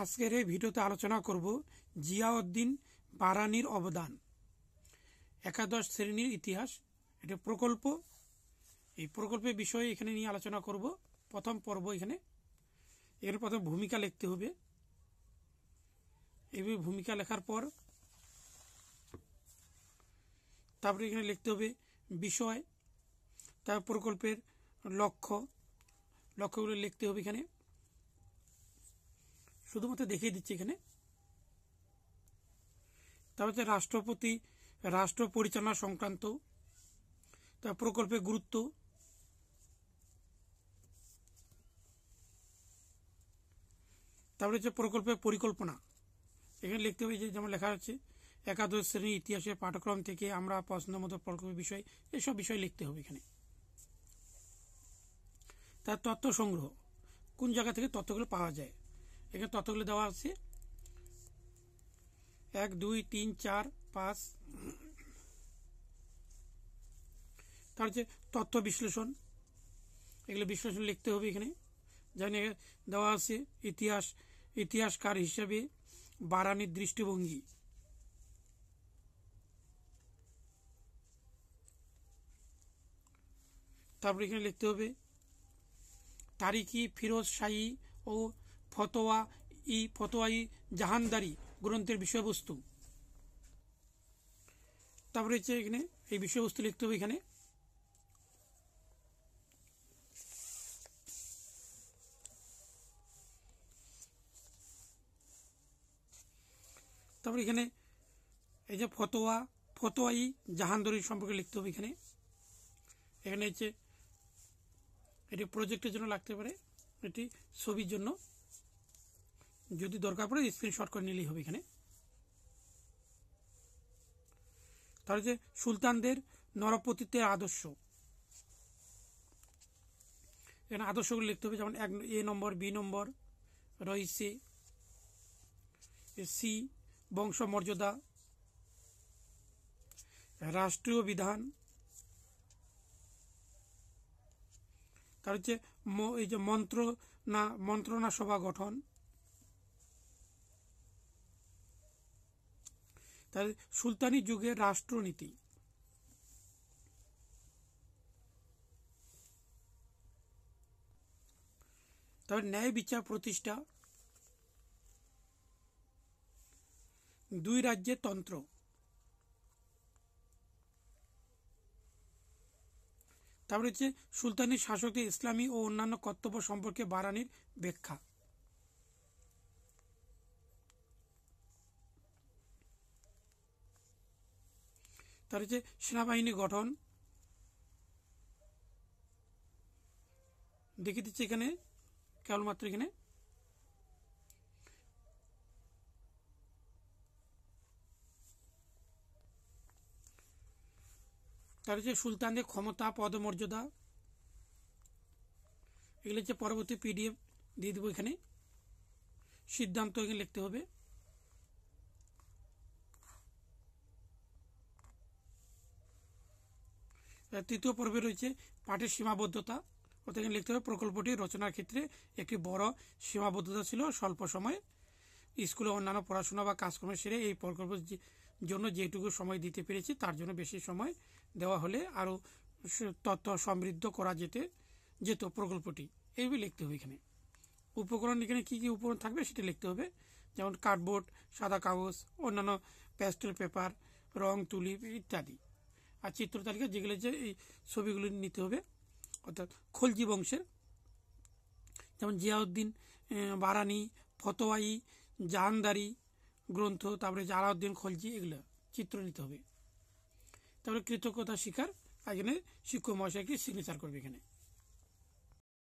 আজকের এই ভিডিওতে আলোচনা করব জিয়াউদ্দিন বারানির অবদান, একাদশ শ্রেণীর ইতিহাস। এটা প্রকল্প, এই প্রকল্পের বিষয়ে এখানে নিয়ে আলোচনা করব। প্রথম পর্ব এখানে প্রথম ভূমিকা লিখতে হবে। এইভাবে ভূমিকা লেখার পর তারপরে এখানে লিখতে হবে বিষয়, তারপর প্রকল্পের লক্ষ্যগুলো লিখতে হবে। এখানে শুধুমাত্র দেখিয়ে দিচ্ছি এখানে। তারপর রাষ্ট্র পরিচালনা সংক্রান্ত, তার প্রকল্পের গুরুত্ব, তারপরে হচ্ছে প্রকল্পের পরিকল্পনা। এখানে লিখতে হবে যেমন লেখা হচ্ছে একাদশ শ্রেণীর ইতিহাসের পাঠ্যক্রম থেকে আমরা পছন্দ মতো প্রকল্পের বিষয়, এসব বিষয় লিখতে হবে এখানে। তার তথ্য সংগ্রহ, কোন জায়গা থেকে তথ্যগুলো পাওয়া যায়, এখানে তথ্যগুলো দেওয়া আছে 1, 2, 3, 4, 5। তার হচ্ছে তথ্য বিশ্লেষণ, এগুলো বিশ্লেষণ লিখতে হবে এখানে। যেমন দেওয়া আছে ইতিহাসকার হিসেবে বারানির দৃষ্টিভঙ্গি। তারপর এখানে লিখতে হবে তারিখি ফিরোজ শাহী ও ফতোয়াই জাহানদারি গ্রন্থের বিষয়বস্তু। তারপরে হচ্ছে এখানে এই বিষয়বস্তু লিখতে হবে এখানে। তারপরে এখানে এই যে ফতোয়াই জাহানদারি সম্পর্কে লিখতে হবে এখানে। এখানে হচ্ছে এটি প্রজেক্টের জন্য লাগতে পারে, এটি ছবির জন্য যদি দরকার পড়ে স্ক্রিনশট করে নিলেই হবে এখানে। তার যে সুলতানদের নরপতিত্বের আদর্শ, এখানে আদর্শগুলো লিখতে হবে। যেমন 1 নম্বর, বি নম্বর রয়েছে সি বংশমর্যাদা, রাষ্ট্রীয় বিধান, তার হচ্ছে এই যে মন্ত্রণা সভা গঠন, তার সুলতানি যুগের রাষ্ট্রনীতি, তারপর ন্যায় বিচার প্রতিষ্ঠা, 2 রাজ্যের তন্ত্র, তারপরে হচ্ছে সুলতানি শাসকদের ইসলামী ও অন্যান্য কর্তব্য সম্পর্কে বারানির ব্যাখ্যা। তার হচ্ছে সেনাবাহিনী গঠন দেখিয়ে দিচ্ছে এখানে, কেবলমাত্র এখানে। তার হচ্ছে সুলতানদের ক্ষমতা, পদমর্যাদা, এগুলো হচ্ছে পরবর্তী PDF দিয়ে দেবো এখানে। সিদ্ধান্ত এখানে লিখতে হবে। তৃতীয় পর্বে রয়েছে পাঠের সীমাবদ্ধতা, অর্থাৎ এখানে লিখতে হবে প্রকল্পটি রচনার ক্ষেত্রে একটি বড় সীমাবদ্ধতা ছিল। স্বল্প সময় স্কুলে অন্যান্য পড়াশোনা বা কাজকর্ম সেরে এই প্রকল্পের জন্য যেটুকু সময় দিতে পেরেছি তার জন্য বেশি সময় দেওয়া হলে আরো তথ্য সমৃদ্ধ করা যেত প্রকল্পটি, এইভাবে লিখতে হবে এখানে। উপকরণ এখানে কি কি উপকরণ থাকবে সেটা লিখতে হবে। যেমন কার্ডবোর্ড, সাদা কাগজ, অন্যান্য প্যাস্টেল পেপার, রং তুলি ইত্যাদি। আর চিত্র তালিকা যেগুলো যে এই ছবিগুলি নিতে হবে। অর্থাৎ খলজি বংশের, যেমন জিয়াউদ্দিন বারানি, ফতোয়াই জাহানদারি গ্রন্থ, তারপরে আলাউদ্দিন খলজি, এগুলো চিত্র নিতে হবে। তারপরে কৃতজ্ঞতা স্বীকার, এখানে শিক্ষক মহাশয়কে সিগনেচার করবে এখানে।